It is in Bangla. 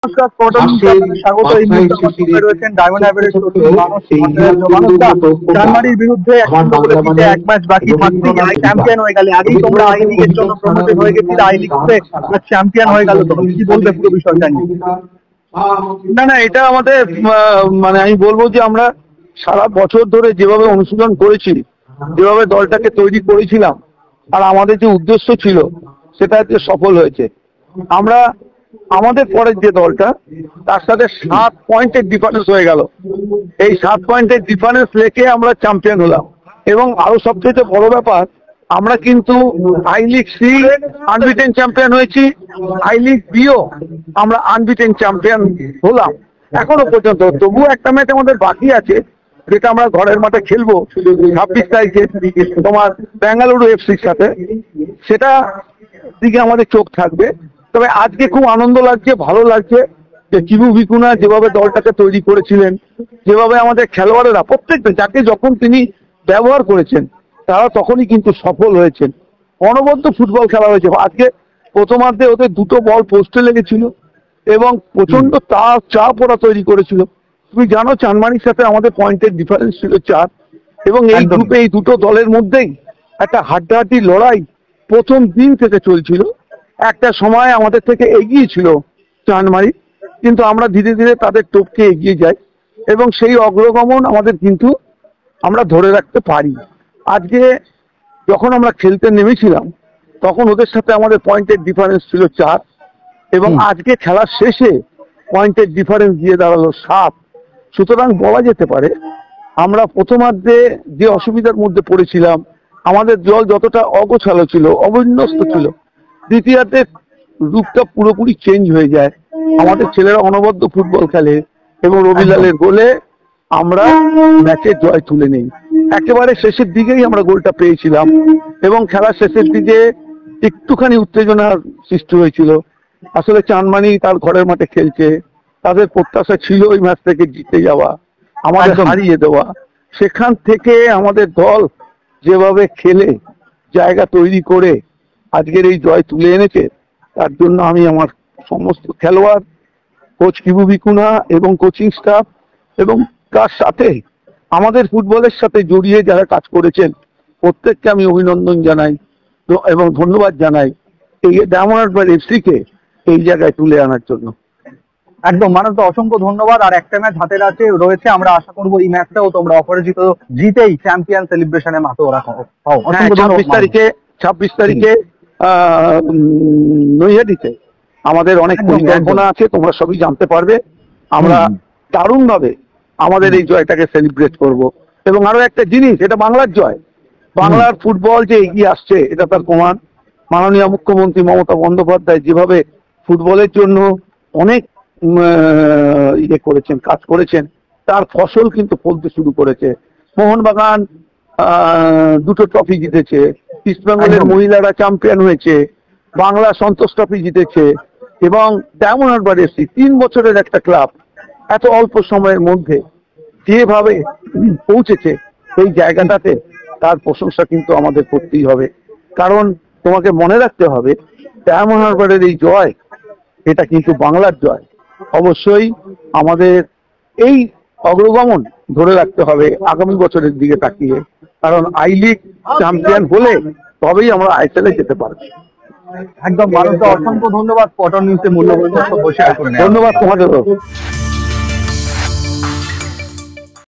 নমস্কার, স্বাগত। এই মুহূর্তে রয়েছেন ডায়মন্ড হারবারের জার্মানির বিরুদ্ধে এক ম্যাচ বাকি থাকতে চ্যাম্পিয়ন হয়ে গেলে। আগেই তোমরা আই লিগের জন্য প্রমোটেড হয়ে গেছিলে, আই লিগে চ্যাম্পিয়ন হয়ে গেল। তোমরা কি বলবে পুরো বিষয়টা নিয়ে? না, এটা আমাদের মানে আমি বলবো যে আমরা সারা বছর ধরে যেভাবে অনুশীলন করেছি, যেভাবে দলটাকে তৈরি করেছিলাম, আর আমাদের যে উদ্দেশ্য ছিল সেটা হচ্ছে সফল হয়েছে। আমরা আমাদের পরের যে দলটা, তার সাথে 7 পয়েন্টের ডিফারেন্স হয়ে গেল। এই 7 পয়েন্টের ডিফারেন্স রেখে আমরা চ্যাম্পিয়ন হলাম। এবং আরো সবচেয়ে বড় ব্যাপার, আমরা কিন্তু আই লিগ সি আনবিটেন চ্যাম্পিয়ন হয়েছি, আই লিগ বিও আমরা আনবিটেন চ্যাম্পিয়ন হলাম এখনো পর্যন্ত। তবুও একটা ম্যাচ আমাদের বাকি আছে, যেটা আমরা ঘরের মাঠে খেলবো 26 তারিখে তোমার বেঙ্গালুরু এফসির সাথে। সেটা দিকে আমাদের চোখ থাকবে। তবে আজকে খুব আনন্দ লাগছে, ভালো লাগছে যে কিবু ভিকুনা যেভাবে দলটাকে তৈরি করেছিলেন, যেভাবে আমাদের খেলোয়াড়েরা প্রত্যেকটা যাকে যখন তিনি ব্যবহার করেছেন তারা তখনই কিন্তু সফল হয়েছেন। অনবদ্য ফুটবল খেলা হয়েছে। আজকে প্রথমার্ধে ওদের 2টো বল পোস্টে লেগেছিল এবং প্রচন্ড চাপ ওরা তৈরি করেছিল। তুমি জানো জার্মানির সাথে আমাদের পয়েন্টের ডিফারেন্স ছিল 4, এবং এই গ্রুপে এই দুটো দলের মধ্যেই একটা হাড্ডাহাড্ডি লড়াই প্রথম দিন থেকে চলছিল। একটা সময় আমাদের থেকে এগিয়ে ছিল জার্মানি, কিন্তু আমরা ধীরে ধীরে তাদের টপকে এগিয়ে যাই এবং সেই অগ্রগমন আমাদের কিন্তু আমরা ধরে রাখতে পারি। আজকে যখন আমরা খেলতে নেমেছিলাম তখন ওদের সাথে আমাদের পয়েন্টের ডিফারেন্স ছিল 4, এবং আজকে খেলার শেষে পয়েন্টের ডিফারেন্স দিয়ে দাঁড়ালো 7। সুতরাং বলা যেতে পারে আমরা প্রথমার্ধে যে অসুবিধার মধ্যে পড়েছিলাম, আমাদের দল যতটা অগোছালো ছিল, অবিন্যস্ত ছিল, দ্বিতীয়ার্ধে রূপটা পুরোপুরি চেঞ্জ হয়ে যায়। আমাদের ছেলেরা অনবদ্য ফুটবল খেলে এবং রবিলালের গোলে আমরা ম্যাচে জয় তুলে নেই। একেবারে শেষের দিকেই আমরা গোলটা পেয়েছিলাম এবং খেলার শেষের দিকে একটুখানি উত্তেজনার সৃষ্টি হয়েছিল। আসলে জার্মানি তার ঘরের মাঠে খেলছে, তাদের প্রত্যাশা ছিল ওই ম্যাচ থেকে জিতে যাওয়া, আমাদের হারিয়ে দেওয়া। সেখান থেকে আমাদের দল যেভাবে খেলে জায়গা তৈরি করে আজকের এই জয় তুলে এনেছে, তার জন্য আমি আমার সমস্ত খেলোয়াড়, কোচ কিবু ভিকুনা এবং কোচিং স্টাফ এবং তার সাথে আমাদের ফুটবলের সাথে জড়িয়ে যারা কাজ করেছেন প্রত্যেককে আমি অভিনন্দন জানাই এবং ধন্যবাদ জানাই এই ডায়মন্ড হারবার এফসিকে এই জায়গায় তুলে আনার জন্য। একদম মানব, অসংখ্য ধন্যবাদ। আর একটা ম্যাচ হাতে রয়েছে, আমরা আশা করবো এই ম্যাচটাও তোমরা অপরাজিত জিতেই চ্যাম্পিয়ন সেলিব্রেশনে মাতো রাখো। 26 তারিখে নৈহাটিতে আমাদের অনেক পরিকল্পনা আছে, তোমরা সবই জানতে পারবে। আমরা দারুণ ভাবে আমাদের এই জয়টাকে সেলিব্রেট করব। এবং আরো একটা জিনিস, এটা বাংলার জয়, বাংলার ফুটবল যে এগিয়ে আসছে এটা তার প্রমাণ। মাননীয় মুখ্যমন্ত্রী মমতা বন্দ্যোপাধ্যায় যেভাবে ফুটবলের জন্য অনেক ইয়ে করেছেন, কাজ করেছেন, তার ফসল কিন্তু ফলতে শুরু করেছে। মোহনবাগান 2টো ট্রফি জিতেছে, ইস্টবেঙ্গলের মহিলারা চ্যাম্পিয়ন হয়েছে, বাংলা সন্তোষ ট্রফি জিতেছে, এবং ডায়মন্ড হারবার এফসি 3 বছরের একটা ক্লাব এত অল্প সময়ের মধ্যে যেভাবে পৌঁছেছে এই জায়গাটাতে, তার প্রশংসা কিন্তু আমাদের করতেই হবে। কারণ তোমাকে মনে রাখতে হবে ডায়মন্ড হারবারের এই জয়, এটা কিন্তু বাংলার জয়। অবশ্যই আমাদের এই অগ্রগমন ধরে রাখতে হবে আগামী বছরের দিকে তাকিয়ে, কারণ আই লিগ চ্যাম্পিয়ন হলে তবেই আমরা আইএসএল যেতে পারবো। একদম মানবকে অসংখ্য ধন্যবাদ। পটন নিউজে মূল্যবান বসে। ধন্যবাদ তোমাদেরও।